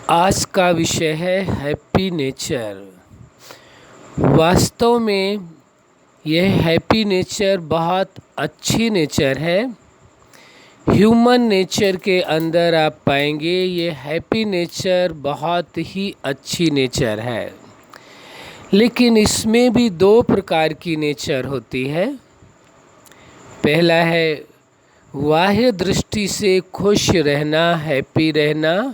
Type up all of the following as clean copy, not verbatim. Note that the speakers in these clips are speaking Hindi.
आज का विषय है हैप्पी नेचर। वास्तव में यह हैप्पी नेचर बहुत अच्छी नेचर है। ह्यूमन नेचर के अंदर आप पाएंगे ये हैप्पी नेचर बहुत ही अच्छी नेचर है। लेकिन इसमें भी दो प्रकार की नेचर होती है। पहला है बाह्य दृष्टि से खुश रहना, हैप्पी रहना,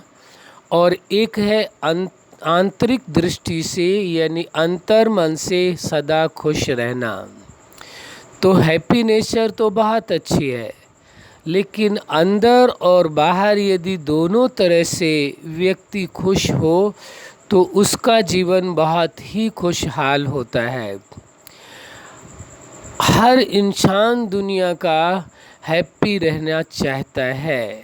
और एक है आंतरिक दृष्टि से यानी अंतर मन से सदा खुश रहना। तो हैप्पी नेचर तो बहुत अच्छी है, लेकिन अंदर और बाहर यदि दोनों तरह से व्यक्ति खुश हो तो उसका जीवन बहुत ही खुशहाल होता है। हर इंसान दुनिया का हैप्पी रहना चाहता है,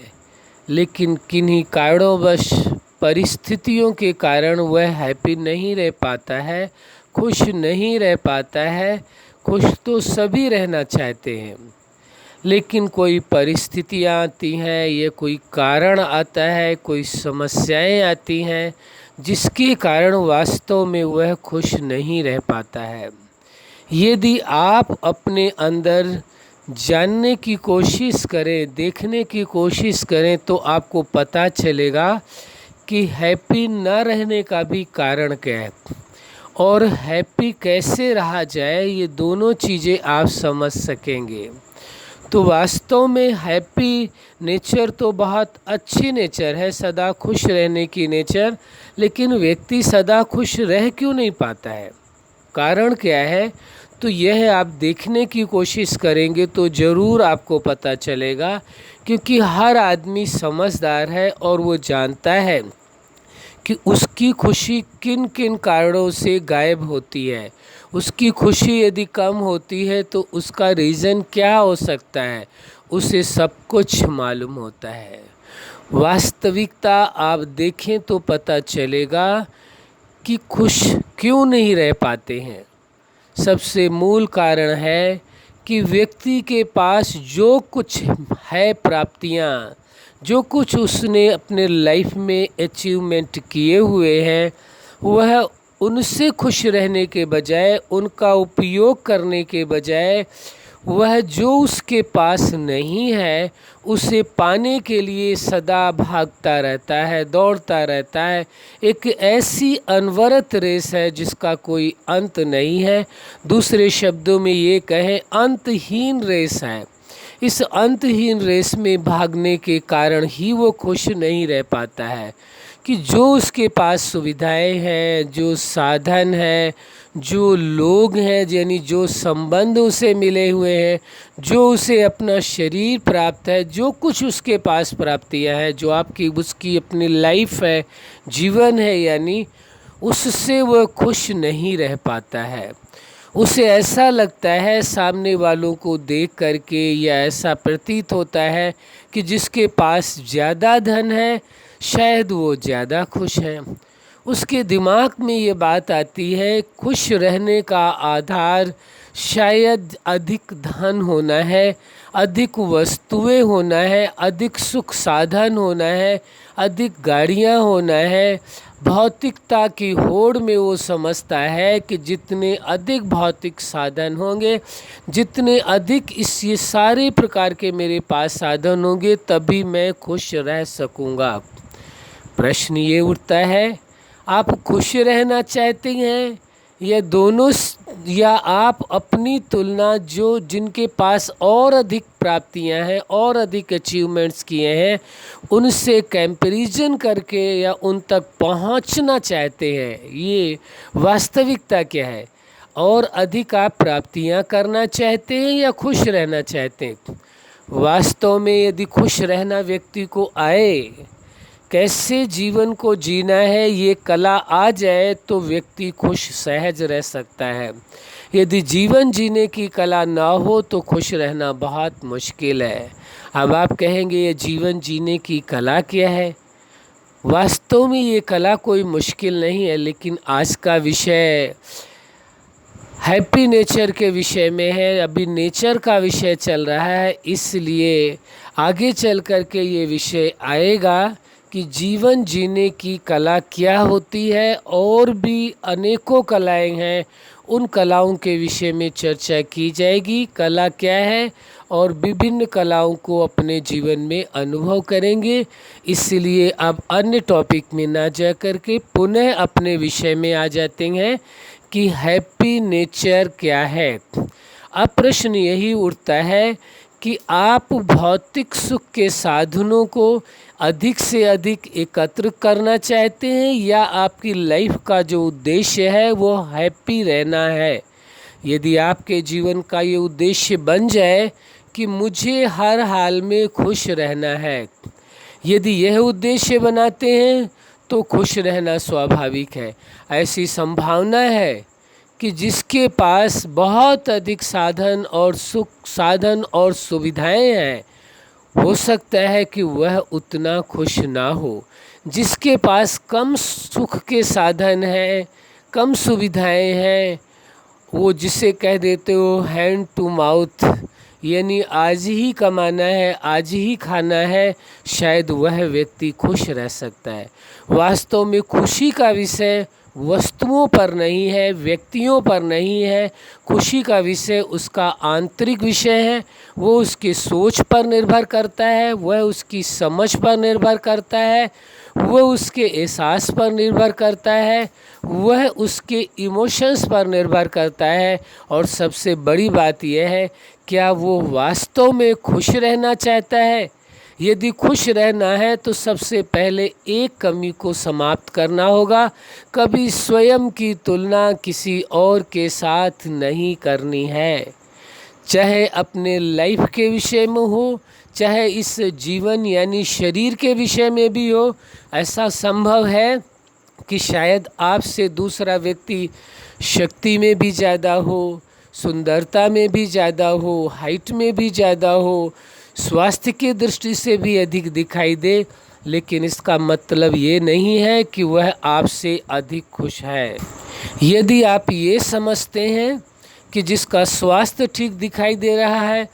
लेकिन किन्हीं कारणवश परिस्थितियों के कारण वह हैप्पी नहीं रह पाता है, खुश नहीं रह पाता है। खुश तो सभी रहना चाहते हैं, लेकिन कोई परिस्थितियाँ आती हैं, ये कोई कारण आता है, कोई समस्याएं आती हैं जिसके कारण वास्तव में वह खुश नहीं रह पाता है। यदि आप अपने अंदर जानने की कोशिश करें, देखने की कोशिश करें, तो आपको पता चलेगा कि हैप्पी न रहने का भी कारण क्या है और हैप्पी कैसे रहा जाए, ये दोनों चीज़ें आप समझ सकेंगे। तो वास्तव में हैप्पी नेचर तो बहुत अच्छी नेचर है, सदा खुश रहने की नेचर। लेकिन व्यक्ति सदा खुश रह क्यों नहीं पाता है, कारण क्या है? तो यह आप देखने की कोशिश करेंगे तो ज़रूर आपको पता चलेगा, क्योंकि हर आदमी समझदार है और वो जानता है कि उसकी खुशी किन किन कारणों से गायब होती है। उसकी खुशी यदि कम होती है तो उसका रीज़न क्या हो सकता है, उसे सब कुछ मालूम होता है। वास्तविकता आप देखें तो पता चलेगा कि खुश क्यों नहीं रह पाते हैं। सबसे मूल कारण है कि व्यक्ति के पास जो कुछ है, प्राप्तियाँ, जो कुछ उसने अपने लाइफ में अचीवमेंट किए हुए हैं, वह उनसे खुश रहने के बजाय, उनका उपयोग करने के बजाय, वह जो उसके पास नहीं है उसे पाने के लिए सदा भागता रहता है, दौड़ता रहता है। एक ऐसी अनवरत रेस है जिसका कोई अंत नहीं है। दूसरे शब्दों में ये कहें, अंतहीन रेस है। इस अंतहीन रेस में भागने के कारण ही वो खुश नहीं रह पाता है कि जो उसके पास सुविधाएं हैं, जो साधन हैं, जो लोग हैं, यानी जो संबंध उसे मिले हुए हैं, जो उसे अपना शरीर प्राप्त है, जो कुछ उसके पास प्राप्तियां हैं, जो उसकी अपनी लाइफ है, जीवन है, यानी उससे वह खुश नहीं रह पाता है। उसे ऐसा लगता है सामने वालों को देख करके, या ऐसा प्रतीत होता है कि जिसके पास ज़्यादा धन है शायद वो ज़्यादा खुश है। उसके दिमाग में ये बात आती है, खुश रहने का आधार शायद अधिक धन होना है, अधिक वस्तुएं होना है, अधिक सुख साधन होना है, अधिक गाड़ियां होना है। भौतिकता की होड़ में वो समझता है कि जितने अधिक भौतिक साधन होंगे, जितने अधिक ये सारे प्रकार के मेरे पास साधन होंगे, तभी मैं खुश रह सकूँगा। प्रश्न ये उठता है, आप खुश रहना चाहते हैं या दोनों, या आप अपनी तुलना जिनके पास और अधिक प्राप्तियां हैं और अधिक अचीवमेंट्स किए हैं उनसे कंपैरिजन करके या उन तक पहुंचना चाहते हैं? ये वास्तविकता क्या है? और अधिक आप प्राप्तियां करना चाहते हैं या खुश रहना चाहते हैं? वास्तव में यदि खुश रहना व्यक्ति को आए, कैसे जीवन को जीना है ये कला आ जाए, तो व्यक्ति खुश सहज रह सकता है। यदि जीवन जीने की कला ना हो तो खुश रहना बहुत मुश्किल है। अब आप कहेंगे ये जीवन जीने की कला क्या है? वास्तव में ये कला कोई मुश्किल नहीं है, लेकिन आज का विषय हैप्पी नेचर के विषय में है। अभी नेचर का विषय चल रहा है, इसलिए आगे चल कर के ये विषय आएगा कि कि जीवन जीने की कला क्या होती है, और भी अनेकों कलाएं हैं, उन कलाओं के विषय में चर्चा की जाएगी। कला क्या है और विभिन्न कलाओं को अपने जीवन में अनुभव करेंगे। इसलिए अब अन्य टॉपिक में ना जा कर के पुनः अपने विषय में आ जाते हैं कि हैप्पी नेचर क्या है। अब प्रश्न यही उठता है कि आप भौतिक सुख के साधनों को अधिक से अधिक एकत्र करना चाहते हैं, या आपकी लाइफ का जो उद्देश्य है वो हैप्पी रहना है। यदि आपके जीवन का ये उद्देश्य बन जाए कि मुझे हर हाल में खुश रहना है, यदि यह उद्देश्य बनाते हैं तो खुश रहना स्वाभाविक है। ऐसी संभावना है कि जिसके पास बहुत अधिक साधन और सुविधाएं हैं, हो सकता है कि वह उतना खुश ना हो। जिसके पास कम सुख के साधन हैं, कम सुविधाएं हैं, वो जिसे कह देते हो हैंड टू माउथ, यानी आज ही कमाना है, आज ही खाना है, शायद वह व्यक्ति खुश रह सकता है। वास्तव में खुशी का विषय वस्तुओं पर नहीं है, व्यक्तियों पर नहीं है। खुशी का विषय उसका आंतरिक विषय है। वो उसकी सोच पर निर्भर करता है, वह उसकी समझ पर निर्भर करता है, वह उसके एहसास पर निर्भर करता है, वह उसके इमोशंस पर निर्भर करता है। और सबसे बड़ी बात यह है, क्या वो वास्तव में खुश रहना चाहता है। यदि खुश रहना है तो सबसे पहले एक कमी को समाप्त करना होगा। कभी स्वयं की तुलना किसी और के साथ नहीं करनी है, चाहे अपने लाइफ के विषय में हो, चाहे इस जीवन यानी शरीर के विषय में भी हो। ऐसा संभव है कि शायद आपसे दूसरा व्यक्ति शक्ति में भी ज़्यादा हो, सुंदरता में भी ज़्यादा हो, हाइट में भी ज़्यादा हो, स्वास्थ्य की दृष्टि से भी अधिक दिखाई दे, लेकिन इसका मतलब ये नहीं है कि वह आपसे अधिक खुश है। यदि आप ये समझते हैं कि जिसका स्वास्थ्य ठीक दिखाई दे रहा है,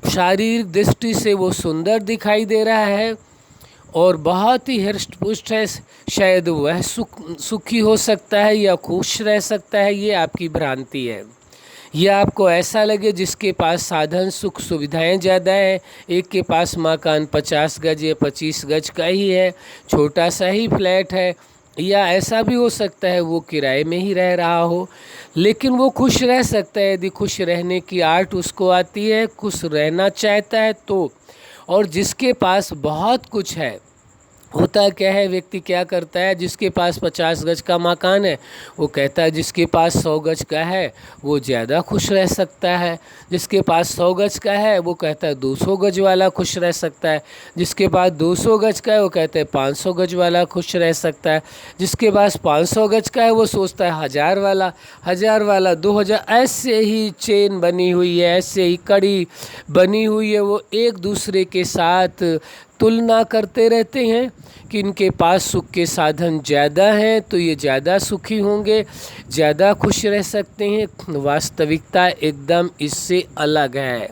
शारीरिक दृष्टि से वो सुंदर दिखाई दे रहा है और बहुत ही हृष्ट पुष्ट है, शायद वह सुखी हो सकता है या खुश रह सकता है, ये आपकी भ्रांति है। यह आपको ऐसा लगे जिसके पास साधन सुख सुविधाएं ज़्यादा है, एक के पास मकान 50 गज या 25 गज का ही है, छोटा सा ही फ्लैट है, या ऐसा भी हो सकता है वो किराए में ही रह रहा हो, लेकिन वो खुश रह सकता है यदि खुश रहने की आर्ट उसको आती है, खुश रहना चाहता है तो। और जिसके पास बहुत कुछ है, होता क्या है, व्यक्ति क्या करता है, जिसके पास 50 गज का मकान है वो कहता है जिसके पास 100 गज का है वो ज़्यादा खुश रह सकता है, जिसके पास 100 गज का है वो कहता है 200 गज वाला खुश रह सकता है, जिसके पास 200 गज का है वो कहते हैं 500 गज वाला खुश रह सकता है, जिसके पास 500 गज का है वो सोचता है 1000 वाला 2000। ऐसे ही चेन बनी हुई है, ऐसे ही कड़ी बनी हुई है, वो एक दूसरे के साथ तुलना करते रहते हैं कि इनके पास सुख के साधन ज़्यादा हैं तो ये ज़्यादा सुखी होंगे, ज़्यादा खुश रह सकते हैं। वास्तविकता एकदम इससे अलग है।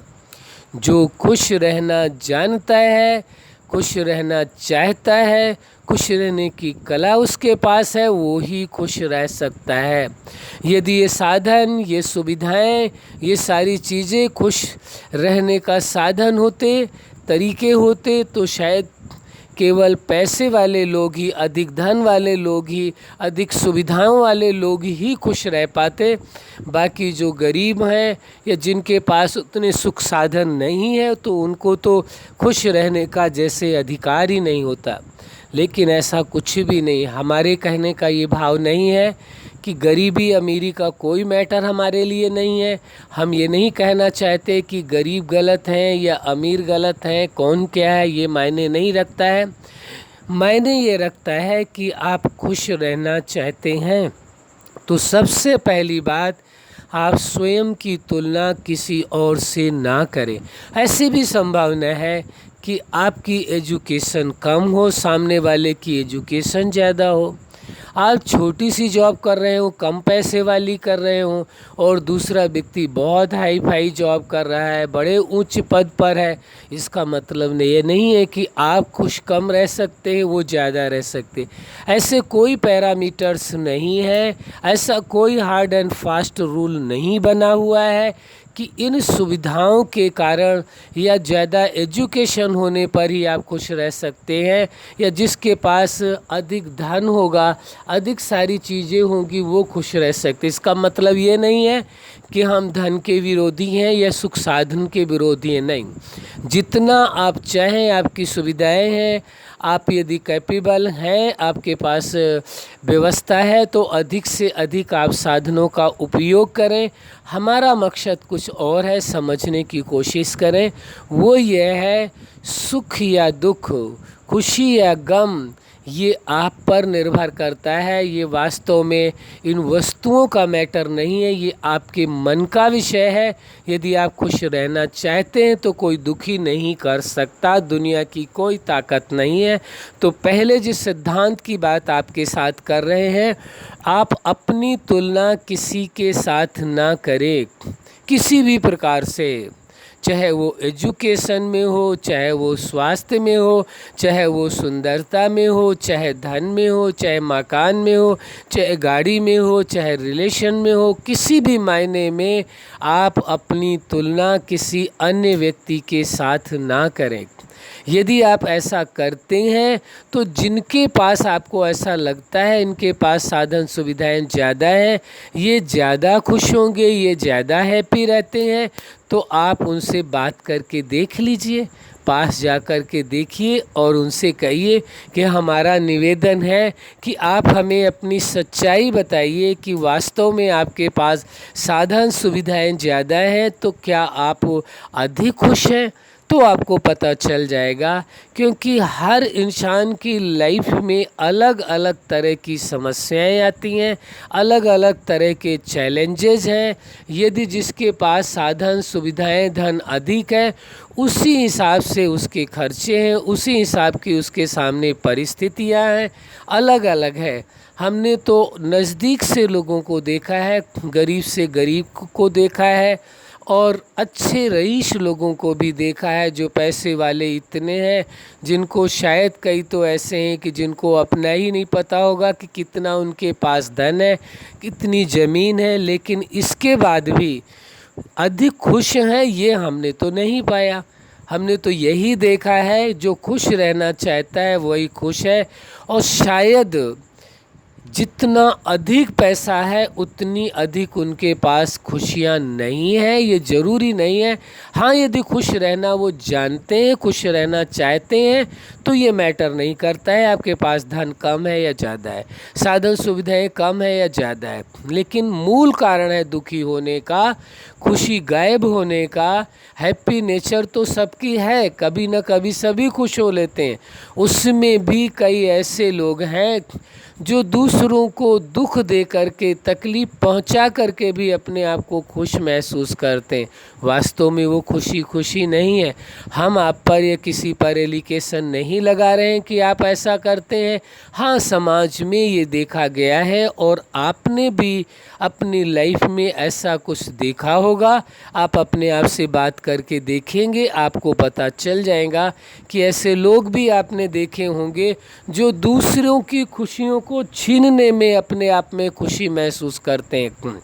जो खुश रहना जानता है, खुश रहना चाहता है, खुश रहने की कला उसके पास है, वो ही खुश रह सकता है। यदि ये साधन, ये सुविधाएं, ये सारी चीज़ें खुश रहने का साधन होते, तरीके होते, तो शायद केवल पैसे वाले लोग ही, अधिक धन वाले लोग ही, अधिक सुविधाओं वाले लोग ही खुश रह पाते। बाकी जो गरीब हैं या जिनके पास उतने सुख साधन नहीं है तो उनको तो खुश रहने का जैसे अधिकार ही नहीं होता। लेकिन ऐसा कुछ भी नहीं। हमारे कहने का ये भाव नहीं है कि गरीबी अमीरी का कोई मैटर हमारे लिए नहीं है। हम ये नहीं कहना चाहते कि गरीब गलत हैं या अमीर गलत हैं, कौन क्या है ये मायने नहीं रखता है। मायने ये रखता है कि आप खुश रहना चाहते हैं तो सबसे पहली बात, आप स्वयं की तुलना किसी और से ना करें। ऐसी भी संभावना है कि आपकी एजुकेशन कम हो, सामने वाले की एजुकेशन ज़्यादा हो। आप छोटी सी जॉब कर रहे हो, कम पैसे वाली कर रहे हो, और दूसरा व्यक्ति बहुत हाई फाई जॉब कर रहा है, बड़े उच्च पद पर है, इसका मतलब ये नहीं है कि आप खुश कम रह सकते हैं, वो ज़्यादा रह सकते। ऐसे कोई पैरामीटर्स नहीं है, ऐसा कोई हार्ड एंड फास्ट रूल नहीं बना हुआ है कि इन सुविधाओं के कारण या ज़्यादा एजुकेशन होने पर ही आप खुश रह सकते हैं, या जिसके पास अधिक धन होगा, अधिक सारी चीज़ें होंगी, वो खुश रह सकते। इसका मतलब ये नहीं है कि हम धन के विरोधी हैं या सुख साधन के विरोधी हैं, नहीं। जितना आप चाहें, आपकी सुविधाएं हैं, आप यदि कैपेबल हैं, आपके पास व्यवस्था है, तो अधिक से अधिक आप साधनों का उपयोग करें। हमारा मकसद कुछ और है, समझने की कोशिश करें। वो ये है, सुख या दुख, खुशी या गम, ये आप पर निर्भर करता है। ये वास्तव में इन वस्तुओं का मैटर नहीं है, ये आपके मन का विषय है। यदि आप खुश रहना चाहते हैं तो कोई दुखी नहीं कर सकता, दुनिया की कोई ताकत नहीं है। तो पहले जिस सिद्धांत की बात आपके साथ कर रहे हैं, आप अपनी तुलना किसी के साथ ना करें, किसी भी प्रकार से, चाहे वो एजुकेशन में हो, चाहे वो स्वास्थ्य में हो, चाहे वो सुंदरता में हो, चाहे धन में हो, चाहे मकान में हो, चाहे गाड़ी में हो, चाहे रिलेशन में हो, किसी भी मायने में आप अपनी तुलना किसी अन्य व्यक्ति के साथ ना करें। यदि आप ऐसा करते हैं तो जिनके पास आपको ऐसा लगता है इनके पास साधन सुविधाएं ज़्यादा हैं, ये ज़्यादा खुश होंगे, ये ज़्यादा हैप्पी रहते हैं, तो आप उनसे बात करके देख लीजिए, पास जा कर के देखिए और उनसे कहिए कि हमारा निवेदन है कि आप हमें अपनी सच्चाई बताइए कि वास्तव में आपके पास साधन सुविधाएं ज़्यादा हैं, तो क्या आप अधिक खुश हैं? तो आपको पता चल जाएगा, क्योंकि हर इंसान की लाइफ में अलग अलग तरह की समस्याएं आती हैं, अलग अलग तरह के चैलेंजेस हैं। यदि जिसके पास साधन सुविधाएं धन अधिक है, उसी हिसाब से उसके खर्चे हैं, उसी हिसाब की उसके सामने परिस्थितियां हैं, अलग अलग है। हमने तो नज़दीक से लोगों को देखा है, गरीब से गरीब को देखा है, और अच्छे रईस लोगों को भी देखा है जो पैसे वाले इतने हैं जिनको शायद कई तो ऐसे हैं कि जिनको अपना ही नहीं पता होगा कि कितना उनके पास धन है, कितनी ज़मीन है, लेकिन इसके बाद भी अधिक खुश हैं, ये हमने तो नहीं पाया। हमने तो यही देखा है, जो खुश रहना चाहता है वही खुश है, और शायद जितना अधिक पैसा है उतनी अधिक उनके पास खुशियाँ नहीं है। ये ज़रूरी नहीं है। हाँ, यदि खुश रहना वो जानते हैं, खुश रहना चाहते हैं, तो ये मैटर नहीं करता है आपके पास धन कम है या ज़्यादा है, साधन सुविधाएं कम है या ज़्यादा है। लेकिन मूल कारण है दुखी होने का, खुशी गायब होने का। हैप्पी नेचर तो सबकी है, कभी न कभी सभी खुश हो लेते हैं। उसमें भी कई ऐसे लोग हैं जो दूसरों को दुख दे करके, तकलीफ़ पहुंचा करके भी अपने आप को खुश महसूस करते हैं। वास्तव में वो खुशी खुशी नहीं है। हम आप पर या किसी पर एलिगेशन नहीं लगा रहे हैं कि आप ऐसा करते हैं। हाँ, समाज में ये देखा गया है और आपने भी अपनी लाइफ में ऐसा कुछ देखा होगा। आप अपने आप से बात करके देखेंगे, आपको पता चल जाएगा कि ऐसे लोग भी आपने देखे होंगे जो दूसरों की खुशियों को छीनने में अपने आप में खुशी महसूस करते हैं।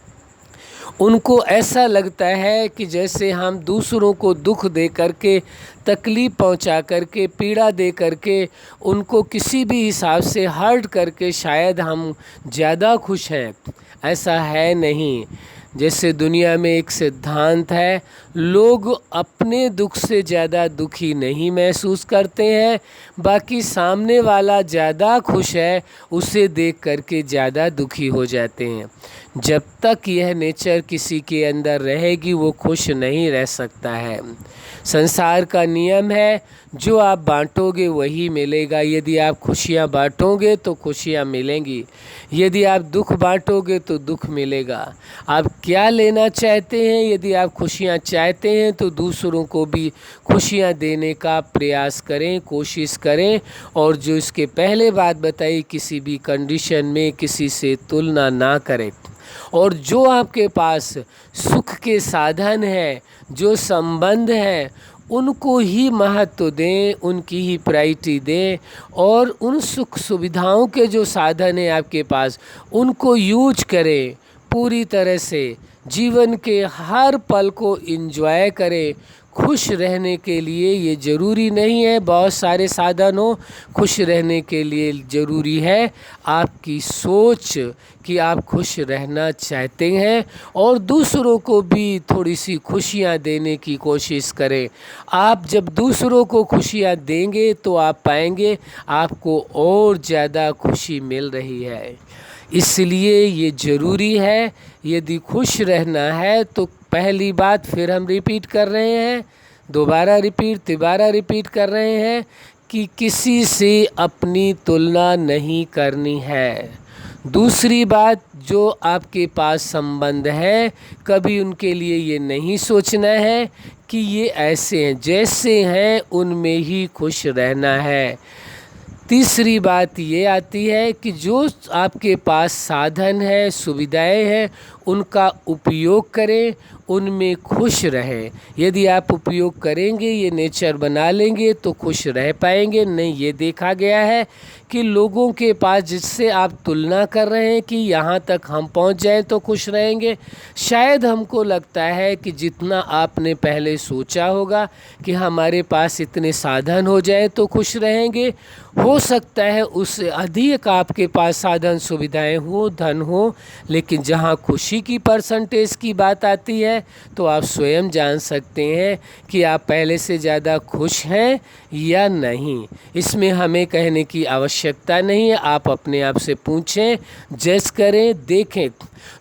उनको ऐसा लगता है कि जैसे हम दूसरों को दुख दे करके, तकलीफ़ पहुंचा करके, पीड़ा दे करके, उनको किसी भी हिसाब से हर्ट करके शायद हम ज़्यादा खुश हैं। ऐसा है नहीं। जैसे दुनिया में एक सिद्धांत है, लोग अपने दुख से ज़्यादा दुखी नहीं महसूस करते हैं, बाकी सामने वाला ज़्यादा खुश है उसे देख करके ज़्यादा दुखी हो जाते हैं। जब तक यह नेचर किसी के अंदर रहेगी वो खुश नहीं रह सकता है। संसार का नियम है, जो आप बांटोगे वही मिलेगा। यदि आप खुशियाँ बांटोगे तो खुशियाँ मिलेंगी, यदि आप दुख बांटोगे तो दुख मिलेगा। आप क्या लेना चाहते हैं? यदि आप खुशियाँ चाहते हैं तो दूसरों को भी खुशियाँ देने का प्रयास करें, कोशिश करें। और जो इसके पहले बात बताई, किसी भी कंडीशन में किसी से तुलना ना करें। और जो आपके पास सुख के साधन हैं, जो संबंध हैं, उनको ही महत्व दें, उनकी ही प्रायोरिटी दें। और उन सुख सुविधाओं के जो साधन हैं आपके पास, उनको यूज करें पूरी तरह से। जीवन के हर पल को एंजॉय करें। खुश रहने के लिए ये ज़रूरी नहीं है बहुत सारे साधन हो, खुश रहने के लिए ज़रूरी है आपकी सोच कि आप खुश रहना चाहते हैं और दूसरों को भी थोड़ी सी खुशियाँ देने की कोशिश करें। आप जब दूसरों को खुशियाँ देंगे तो आप पाएंगे आपको और ज़्यादा खुशी मिल रही है। इसलिए ये ज़रूरी है, यदि खुश रहना है तो पहली बात फिर हम रिपीट कर रहे हैं, दोबारा रिपीट कर रहे हैं कि किसी से अपनी तुलना नहीं करनी है। दूसरी बात, जो आपके पास संबंध है, कभी उनके लिए ये नहीं सोचना है कि ये ऐसे हैं, जैसे हैं उनमें ही खुश रहना है। तीसरी बात ये आती है कि जो आपके पास साधन है, सुविधाएं हैं, उनका उपयोग करें, उनमें खुश रहें। यदि आप उपयोग करेंगे, ये नेचर बना लेंगे तो खुश रह पाएंगे। नहीं, ये देखा गया है कि लोगों के पास जिससे आप तुलना कर रहे हैं कि यहाँ तक हम पहुँच जाएं तो खुश रहेंगे, शायद हमको लगता है कि जितना आपने पहले सोचा होगा कि हमारे पास इतने साधन हो जाए तो खुश रहेंगे, हो सकता है उससे अधिक आपके पास साधन सुविधाएं हो, धन हो, लेकिन जहाँ खुशी की परसेंटेज की बात आती है तो आप स्वयं जान सकते हैं कि आप पहले से ज़्यादा खुश हैं या नहीं। इसमें हमें कहने की आवश्यकता नहीं है, आप अपने आप से पूछें, जज करें, देखें।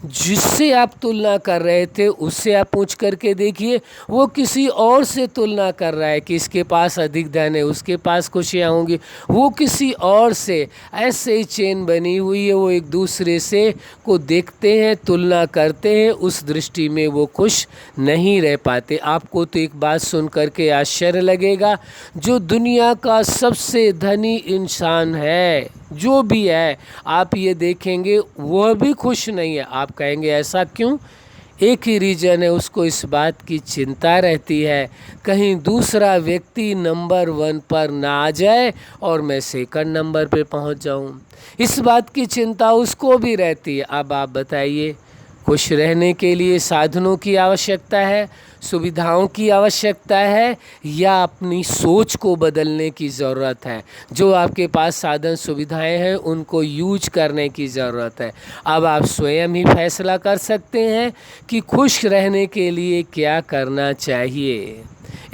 जिससे आप तुलना कर रहे थे उससे आप पूछ करके देखिए, वो किसी और से तुलना कर रहा है कि इसके पास अधिक धन है, उसके पास खुशियाँ होंगी, वो किसी और से। ऐसे ही चेन बनी हुई है, वो एक दूसरे से को देखते हैं, तुलना करते हैं, उस दृष्टि में वो खुश नहीं रह पाते। आपको तो एक बात सुन करके आश्चर्य लगेगा, जो दुनिया का सबसे धनी इंसान है, जो भी है, आप ये देखेंगे वह भी खुश नहीं है। आप कहेंगे ऐसा क्यों? एक ही रीज़न है, उसको इस बात की चिंता रहती है कहीं दूसरा व्यक्ति नंबर 1 पर ना आ जाए और मैं सेकंड नंबर पे पहुंच जाऊं। इस बात की चिंता उसको भी रहती है। अब आप बताइए, खुश रहने के लिए साधनों की आवश्यकता है, सुविधाओं की आवश्यकता है, या अपनी सोच को बदलने की ज़रूरत है? जो आपके पास साधन सुविधाएं हैं उनको यूज करने की ज़रूरत है। अब आप स्वयं ही फैसला कर सकते हैं कि खुश रहने के लिए क्या करना चाहिए।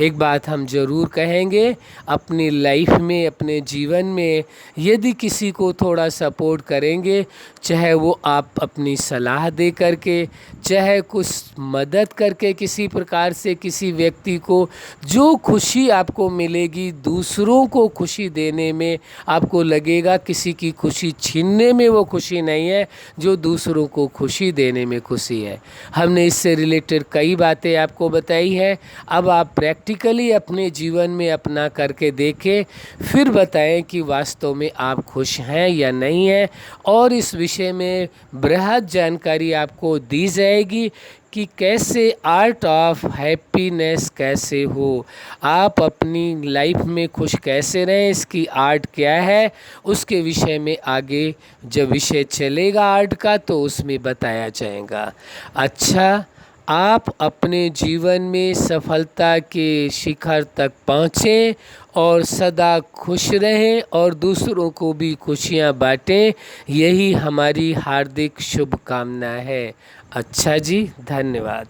एक बात हम ज़रूर कहेंगे, अपनी लाइफ में, अपने जीवन में यदि किसी को थोड़ा सपोर्ट करेंगे, चाहे वो आप अपनी सलाह दे करके, चाहे कुछ मदद करके, किसी प्रकार से किसी व्यक्ति को, जो खुशी आपको मिलेगी दूसरों को खुशी देने में, आपको लगेगा किसी की खुशी छीनने में वो खुशी नहीं है, जो दूसरों को खुशी देने में खुशी है। हमने इससे रिलेटेड कई बातें आपको बताई है। अब आप प्रैक्टिकली अपने जीवन में अपना करके देखें, फिर बताएं कि वास्तव में आप खुश हैं या नहीं हैं। और इस विषय में बृहद जानकारी आपको दी जाएगी कि कैसे आर्ट ऑफ हैप्पीनेस कैसे हो, आप अपनी लाइफ में खुश कैसे रहें, इसकी आर्ट क्या है, उसके विषय में आगे जब विषय चलेगा आर्ट का तो उसमें बताया जाएगा। अच्छा, आप अपने जीवन में सफलता के शिखर तक पहुँचें और सदा खुश रहें और दूसरों को भी खुशियाँ बांटें, यही हमारी हार्दिक शुभकामना है। अच्छा जी, धन्यवाद।